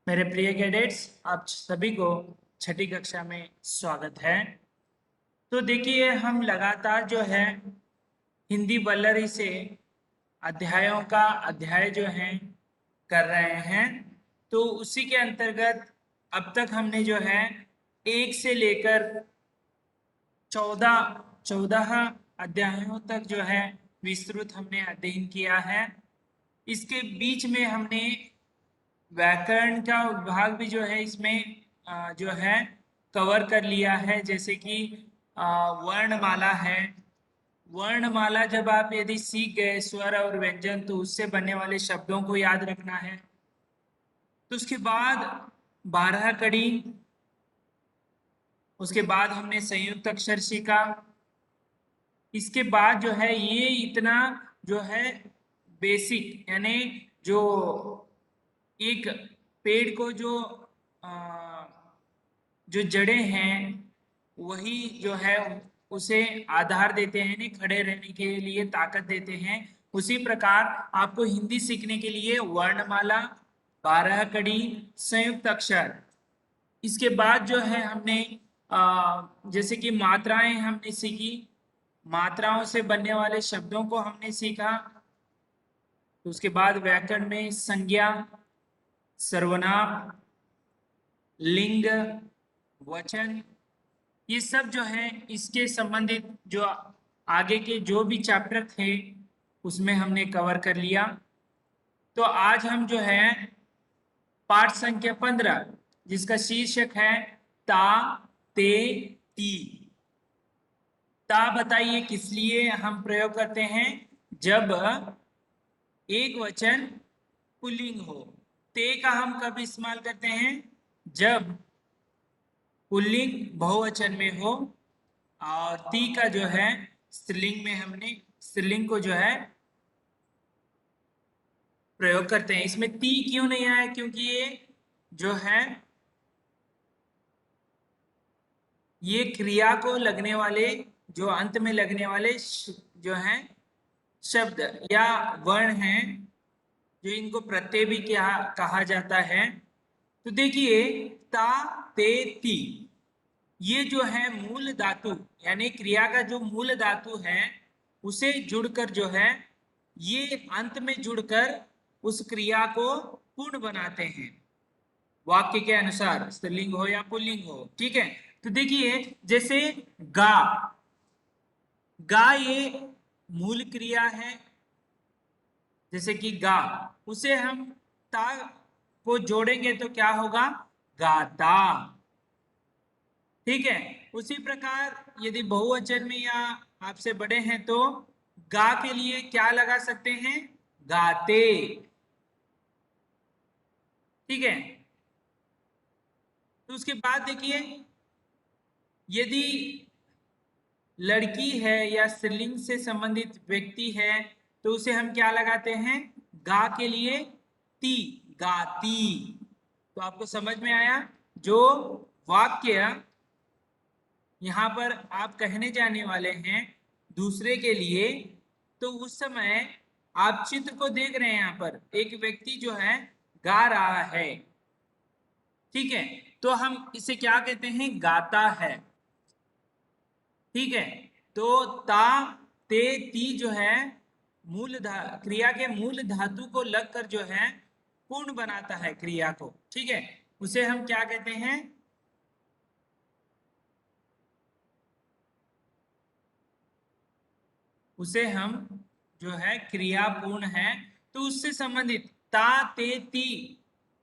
मेरे प्रिय कैडेट्स, आप सभी को छठी कक्षा में स्वागत है। तो देखिए, हम लगातार जो है हिंदी वल्लरी से अध्यायों का अध्याय जो है कर रहे हैं। तो उसी के अंतर्गत अब तक हमने जो है एक से लेकर चौदह चौदह अध्यायों तक जो है विस्तृत हमने अध्ययन किया है। इसके बीच में हमने व्याकरण का विभाग भी जो है इसमें जो है कवर कर लिया है। जैसे कि वर्णमाला है। वर्णमाला जब आप यदि सीख गए स्वर और व्यंजन, तो उससे बनने वाले शब्दों को याद रखना है। तो उसके बाद 12 कड़ी, उसके बाद हमने संयुक्त अक्षर सीखा। इसके बाद जो है ये इतना जो है बेसिक, यानी जो एक पेड़ को अ, जो जड़ें हैं वही जो है उसे आधार देते हैं, नहीं खड़े रहने के लिए ताकत देते हैं। उसी प्रकार आपको हिंदी सीखने के लिए वर्णमाला, 12 कड़ी, संयुक्त अक्षर, इसके बाद जो है हमने जैसे कि मात्राएं हमने सीखी। मात्राओं से बनने वाले शब्दों को हमने सीखा। तो उसके बाद व्याकरण में संज्ञा, सर्वनाम, लिंग, वचन, ये सब जो है इसके संबंधित जो आगे के जो भी चैप्टर थे उसमें हमने कवर कर लिया। तो आज हम जो है पाठ संख्या 15, जिसका शीर्षक है ता, ते, ती। ता बताइए किस लिए हम प्रयोग करते हैं? जब एक वचन पुल्लिंग हो। ते का हम कब इस्तेमाल करते हैं? जब पुल्लिंग बहुवचन में हो। और ती का जो है स्त्रीलिंग में हमने स्त्रीलिंग को जो है प्रयोग करते हैं। इसमें ती क्यों नहीं आया? क्योंकि ये जो है ये क्रिया को लगने वाले, जो अंत में लगने वाले जो हैं शब्द या वर्ण हैं, जो इनको प्रत्यय भी क्या कहा जाता है। तो देखिए, ता, ते, ती, ये जो है मूल धातु, यानी क्रिया का जो मूल धातु है उसे जुड़कर जो है ये अंत में जुड़कर उस क्रिया को पूर्ण बनाते हैं, वाक्य के अनुसार, स्त्रीलिंग हो या पुल्लिंग हो। ठीक है। तो देखिए, जैसे गा, गा ये मूल क्रिया है। जैसे कि गा, उसे हम ता को जोड़ेंगे तो क्या होगा? गाता। ठीक है। उसी प्रकार यदि बहुवचन में या आपसे बड़े हैं तो गा के लिए क्या लगा सकते हैं? गाते। ठीक है। तो उसके बाद देखिए, यदि लड़की है या स्त्रीलिंग से संबंधित व्यक्ति है तो उसे हम क्या लगाते हैं? गा के लिए ती, गाती। तो आपको समझ में आया? जो वाक्य यहाँ पर आप कहने जाने वाले हैं दूसरे के लिए, तो उस समय आप चित्र को देख रहे हैं। यहाँ पर एक व्यक्ति जो है गा रहा है। ठीक है। तो हम इसे क्या कहते हैं? गाता है। ठीक है। तो ता, ते, ती जो है क्रिया के मूल धातु को लगकर जो है पूर्ण बनाता है क्रिया को। ठीक है। उसे हम क्या कहते हैं? उसे हम जो है क्रिया पूर्ण है। तो उससे संबंधित ता, ते, ती,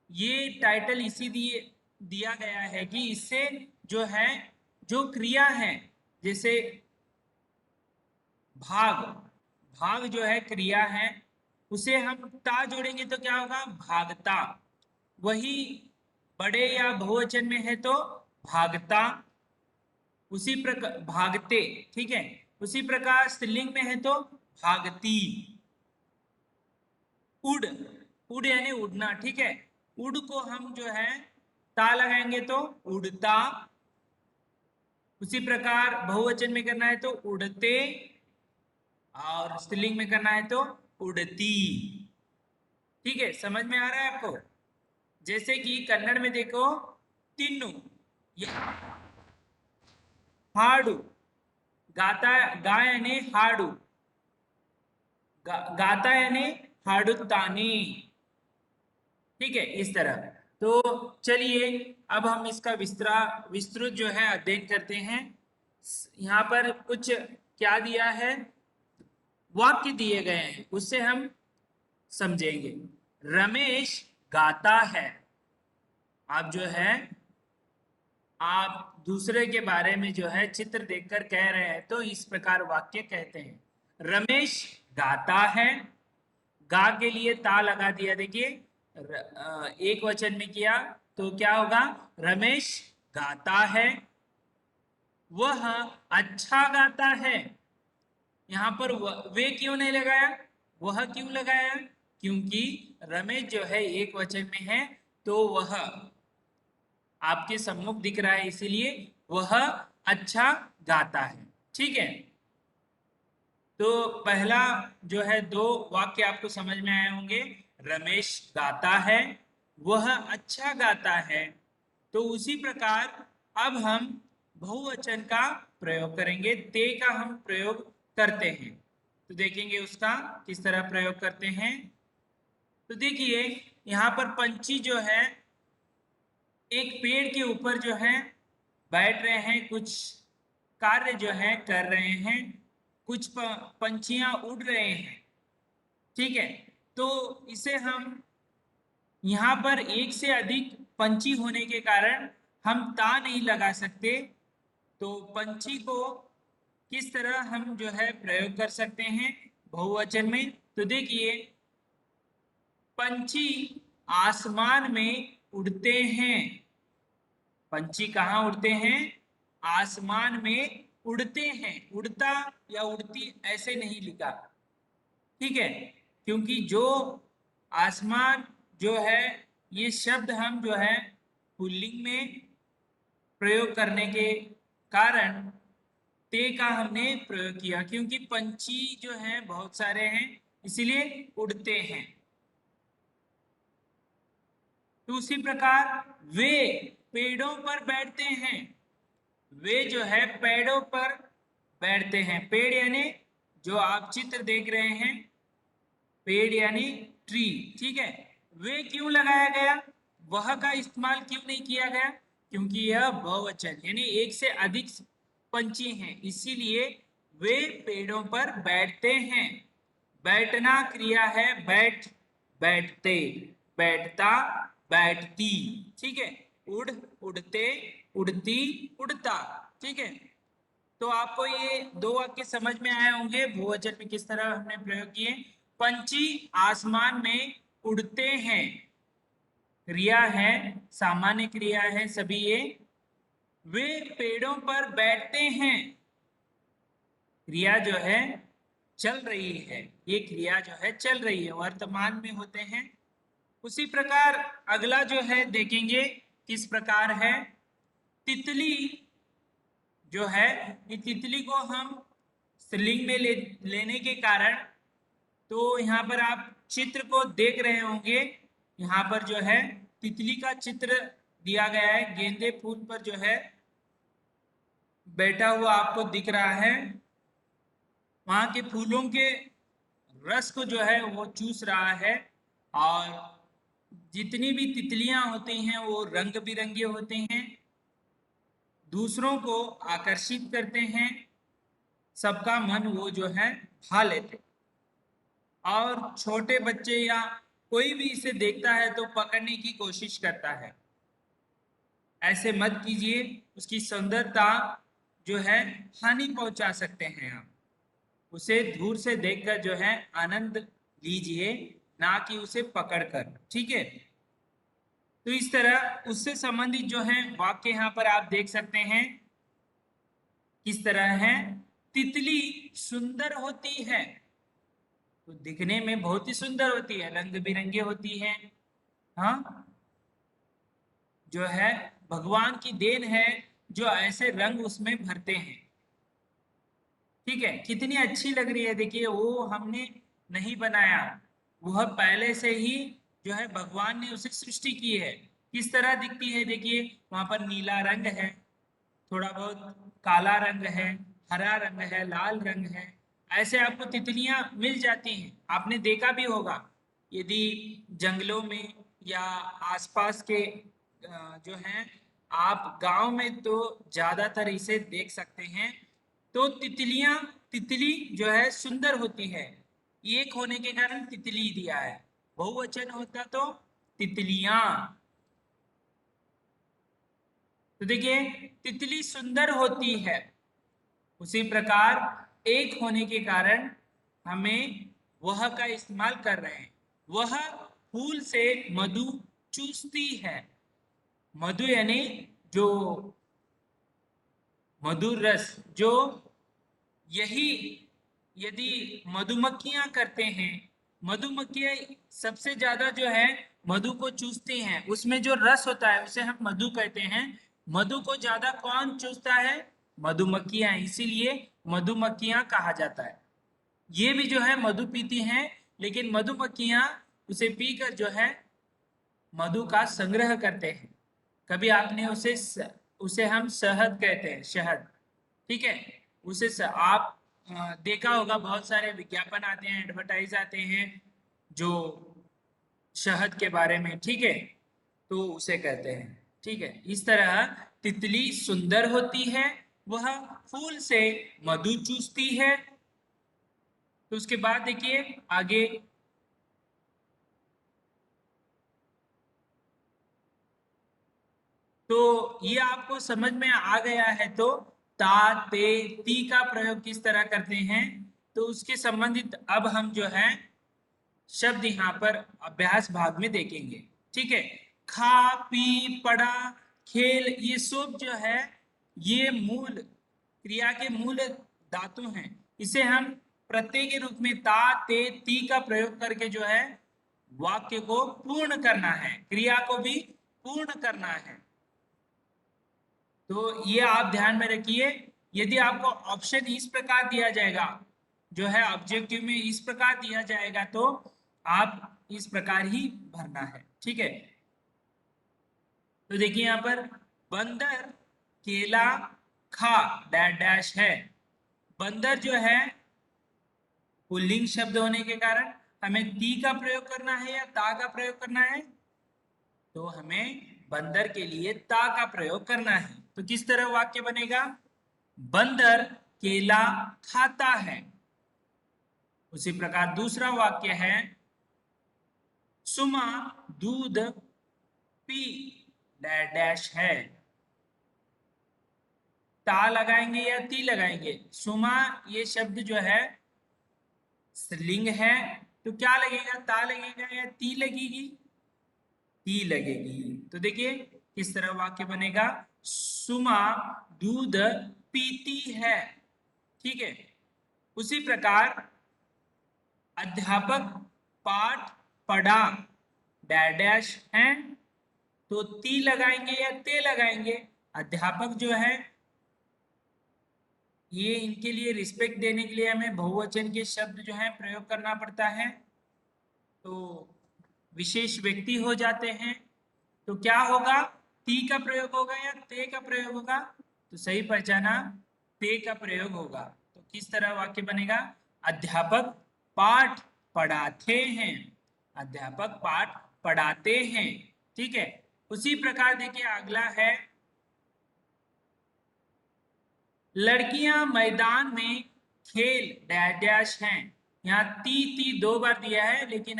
ये टाइटल इसी दिया गया है कि इससे जो है जो क्रिया है, जैसे भाग, भाग जो है क्रिया है, उसे हम ता जोड़ेंगे तो क्या होगा? भागता। वही बड़े या बहुवचन में है तो भागता। उसी प्रकार भागते। ठीक है। उसी प्रकार स्त्रीलिंग में है तो भागती। उड़, उड़ यानी उड़ना। ठीक है। उड़ को हम जो है ता लगाएंगे तो उड़ता। उसी प्रकार बहुवचन में करना है तो उड़ते, और स्त्रीलिंग में करना है तो उड़ती। ठीक है। समझ में आ रहा है आपको? जैसे कि कन्नड़ में देखो तिन्नु या हाडू, गाता गा यानी हाडू, गाता यानी हाडुतानी। ठीक है, इस तरह। तो चलिए अब हम इसका विस्तृत जो है अध्ययन करते हैं। यहाँ पर कुछ क्या दिया है, वाक्य दिए गए हैं, उससे हम समझेंगे। रमेश गाता है। आप जो है, आप दूसरे के बारे में जो है चित्र देखकर कह रहे हैं तो इस प्रकार वाक्य कहते हैं। रमेश गाता है, गा के लिए ता लगा दिया। देखिए एक वचन में किया तो क्या होगा, रमेश गाता है। वह अच्छा गाता है। यहाँ पर वे क्यों नहीं लगाया, वह क्यों लगाया, क्योंकि रमेश जो है एक वचन में है तो वह आपके सम्मुख दिख रहा है, इसीलिए वह अच्छा गाता है। ठीक है, तो पहला जो है दो वाक्य आपको समझ में आए होंगे। रमेश गाता है, वह अच्छा गाता है। तो उसी प्रकार अब हम बहुवचन का प्रयोग करेंगे, ते का हम प्रयोग करते हैं। तो देखेंगे उसका किस तरह प्रयोग करते हैं। तो देखिए यहाँ पर पंछी जो है एक पेड़ के ऊपर जो है बैठ रहे हैं, कुछ कार्य जो है कर रहे हैं, कुछ पंछियां उड़ रहे हैं। ठीक है, तो इसे हम यहाँ पर एक से अधिक पंछी होने के कारण हम ता नहीं लगा सकते। तो पंछी को किस तरह हम जो है प्रयोग कर सकते हैं बहुवचन में। तो देखिए पंछी आसमान में उड़ते हैं। पंछी कहाँ उड़ते हैं, आसमान में उड़ते हैं। उड़ता या उड़ती ऐसे नहीं लिखा, ठीक है, क्योंकि जो आसमान जो है ये शब्द हम जो है पुल्लिंग में प्रयोग करने के कारण ते का हमने प्रयोग किया, क्योंकि पंछी जो है बहुत सारे हैं इसीलिए उड़ते हैं। तो उसी प्रकार वे पेड़ों पर बैठते हैं। वे जो है पेड़ों पर बैठते हैं। पेड़ यानी जो आप चित्र देख रहे हैं, पेड़ यानी ट्री। ठीक है, वे क्यों लगाया गया, वह का इस्तेमाल क्यों नहीं किया गया, क्योंकि यह बहुवचन यानी एक से अधिक पंछी हैं, इसीलिए वे पेड़ों पर बैठते हैं। बैठना क्रिया है बैठ, बैठते, बैठता, बैठती। ठीक है, उड़, उड़ते, उड़ती, उड़ता। ठीक है, तो आपको ये दो वाक्य समझ में आए होंगे बहुवचन में किस तरह हमने प्रयोग किए। पंछी आसमान में उड़ते हैं, क्रिया है, सामान्य क्रिया है सभी ये। वे पेड़ों पर बैठते हैं, क्रिया जो है चल रही है, ये क्रिया जो है चल रही है, वर्तमान में होते हैं। उसी प्रकार अगला जो है देखेंगे किस प्रकार है। तितली जो है, ये तितली को हम स्त्रीलिंग में लेने के कारण, तो यहाँ पर आप चित्र को देख रहे होंगे, यहाँ पर जो है तितली का चित्र दिया गया है, गेंदे फूल पर जो है बैठा हुआ आपको दिख रहा है, वहां के फूलों के रस को जो है वो चूस रहा है। और जितनी भी तितलियां होती हैं वो रंग बिरंगे होते हैं, दूसरों को आकर्षित करते हैं, सबका मन वो जो है भा लेते। और छोटे बच्चे या कोई भी इसे देखता है तो पकड़ने की कोशिश करता है। ऐसे मत कीजिए, उसकी सुंदरता जो है हानि पहुंचा सकते हैं आप। उसे दूर से देखकर जो है आनंद लीजिए, ना कि उसे पकड़कर। ठीक है, तो इस तरह उससे संबंधित जो है वाक्य यहाँ पर आप देख सकते हैं किस तरह है। तितली सुंदर होती है, तो दिखने में बहुत ही सुंदर होती है, रंग बिरंगी होती है। हाँ, जो है भगवान की देन है जो ऐसे रंग उसमें भरते हैं। ठीक है, कितनी अच्छी लग रही है, देखिए वो हमने नहीं बनाया, वह पहले से ही जो है भगवान ने उसे सृष्टि की है। किस तरह दिखती है, देखिए वहां पर नीला रंग है, थोड़ा बहुत काला रंग है, हरा रंग है, लाल रंग है। ऐसे आपको तितलियां मिल जाती हैं, आपने देखा भी होगा। यदि जंगलों में या आसपास के जो हैं, आप गांव में तो ज्यादातर इसे देख सकते हैं। तो तितलियां, तितली जो है सुंदर होती है, एक होने के कारण तितली दिया है। बहुवचन होता तो तितलियां। तो देखिए तितली सुंदर होती है, उसी प्रकार एक होने के कारण हमें वह का इस्तेमाल कर रहे हैं। वह फूल से मधु चूसती है। मधु यानी जो मधुर रस, जो यही यदि मधुमक्खियां करते हैं, मधुमक्खियां सबसे ज्यादा जो है मधु को चूसती हैं, उसमें जो रस होता है उसे हम मधु कहते हैं। मधु को ज्यादा कौन चूसता है? मधुमक्खियां, इसीलिए मधुमक्खियां कहा जाता है। ये भी जो है मधु पीती हैं, लेकिन मधुमक्खियां उसे पीकर जो है मधु का संग्रह करते हैं। कभी आपने उसे हम शहद कहते हैं, शहद। ठीक है, आप देखा होगा, बहुत सारे विज्ञापन आते हैं, एडवर्टाइज आते हैं जो शहद के बारे में। ठीक है, तो उसे कहते हैं। ठीक है, इस तरह तितली सुंदर होती है, वह फूल से मधु चूसती है। तो उसके बाद देखिए आगे, तो ये आपको समझ में आ गया है। तो ता, ते, ती का प्रयोग किस तरह करते हैं, तो उसके संबंधित अब हम जो है शब्द यहाँ पर अभ्यास भाग में देखेंगे। ठीक है, खा, पी, पढ़ा, खेल, ये सब जो है ये मूल क्रिया के मूल धातु हैं। इसे हम प्रत्यय के रूप में ता, ते, ती का प्रयोग करके जो है वाक्य को पूर्ण करना है, क्रिया को भी पूर्ण करना है। तो ये आप ध्यान में रखिए। यदि आपको ऑप्शन इस प्रकार दिया जाएगा, जो है ऑब्जेक्टिव में इस प्रकार दिया जाएगा, तो आप इस प्रकार ही भरना है। ठीक है, तो देखिए यहाँ पर बंदर केला खा डैश डैश है। बंदर जो है पुल्लिंग शब्द होने के कारण हमें ती का प्रयोग करना है या ता का प्रयोग करना है, तो हमें बंदर के लिए ता का प्रयोग करना है। तो किस तरह वाक्य बनेगा? बंदर केला खाता है। उसी प्रकार दूसरा वाक्य है, सुमा दूध पी डैश डैश है। ता लगाएंगे या ती लगाएंगे? सुमा ये शब्द जो है स्त्रीलिंग है, तो क्या लगेगा? ता लगेगा या ती लगेगी? ती लगेगी। तो देखिए किस तरह वाक्य बनेगा, सुमा दूध पीती है। ठीक है, उसी प्रकार अध्यापक पाठ पढ़ा डैश डैश है, तो ती लगाएंगे या ते लगाएंगे? अध्यापक जो है ये इनके लिए रिस्पेक्ट देने के लिए हमें बहुवचन के शब्द जो है प्रयोग करना पड़ता है, तो विशेष व्यक्ति हो जाते हैं। तो क्या होगा, ती का प्रयोग होगा या ते का प्रयोग होगा? तो सही पहचाना, ते का प्रयोग होगा। तो किस तरह वाक्य बनेगा, अध्यापक पाठ पढ़ाते हैं। अध्यापक पाठ पढ़ाते हैं। ठीक है, उसी प्रकार देखिए अगला है, लड़कियां मैदान में खेल डैश डैश हैं। यहाँ ती ती दो बार दिया है, लेकिन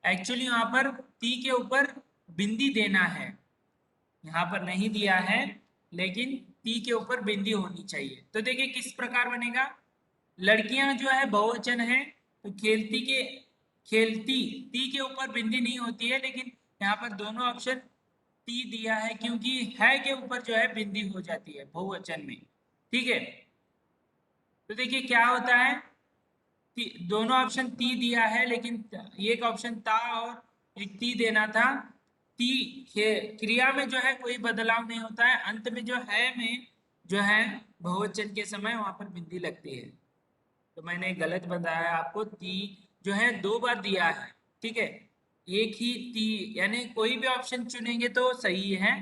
एक्चुअली यहाँ पर ती के ऊपर बिंदी देना है, यहाँ पर नहीं दिया है, लेकिन ती के ऊपर बिंदी होनी चाहिए। तो देखिए किस प्रकार बनेगा, लड़कियां जो है बहुवचन है, तो खेलती ती के ऊपर बिंदी नहीं होती है, लेकिन यहाँ पर दोनों ऑप्शन ती दिया है, क्योंकि है के ऊपर जो है बिंदी हो जाती है बहुवचन में। ठीक है, तो देखिए क्या होता है, दोनों ऑप्शन ती दिया है, लेकिन एक ऑप्शन ता और एक ती देना था। ती क्रिया में जो है कोई बदलाव नहीं होता है, अंत में जो है में जो है बहुवचन के समय वहां पर बिंदी लगती है। तो मैंने गलत बताया आपको, ती जो है दो बार दिया है। ठीक है, एक ही ती, यानी कोई भी ऑप्शन चुनेंगे तो सही है।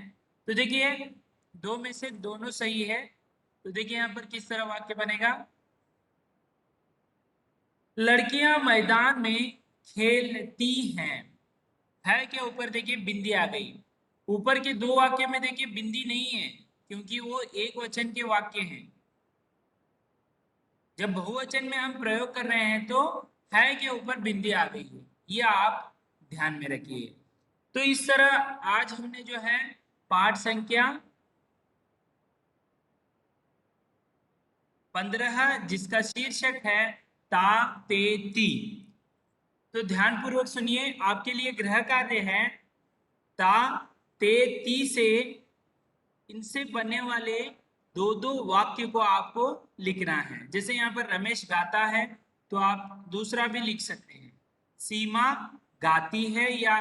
तो देखिए दो में से दोनों सही है। तो देखिए यहाँ पर किस तरह वाक्य बनेगा। लड़कियां मैदान में खेलती हैं, है के ऊपर देखिए बिंदी आ गई। ऊपर के दो वाक्य में देखिए बिंदी नहीं है, क्योंकि वो एक वचन के वाक्य हैं। जब बहुवचन में हम प्रयोग कर रहे हैं तो है के ऊपर बिंदी आ गई है, ये आप ध्यान में रखिए। तो इस तरह आज हमने जो है पाठ संख्या 15, जिसका शीर्षक है ता ते ती। तो ध्यानपूर्वक सुनिए, आपके लिए गृह कार्य है ता ते ती से इनसे बनने वाले दो दो वाक्य को आपको लिखना है। जैसे यहाँ पर रमेश गाता है, तो आप दूसरा भी लिख सकते हैं। सीमा गाती है, या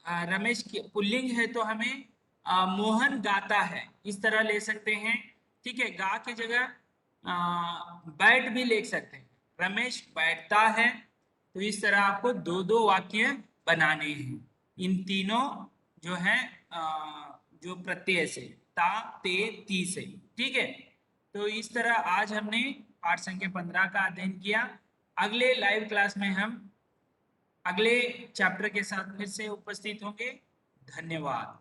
रमेश की पुल्लिंग है तो हमें मोहन गाता है, इस तरह ले सकते हैं। ठीक है, गा की जगह बैठ भी लिख सकते हैं, रमेश बैठता है। तो इस तरह आपको दो दो वाक्य बनाने हैं इन तीनों जो है जो प्रत्यय से, ता ते ती से। ठीक है, तो इस तरह आज हमने पाठ संख्या 15 का अध्ययन किया। अगले लाइव क्लास में हम अगले चैप्टर के साथ फिर से उपस्थित होंगे। धन्यवाद।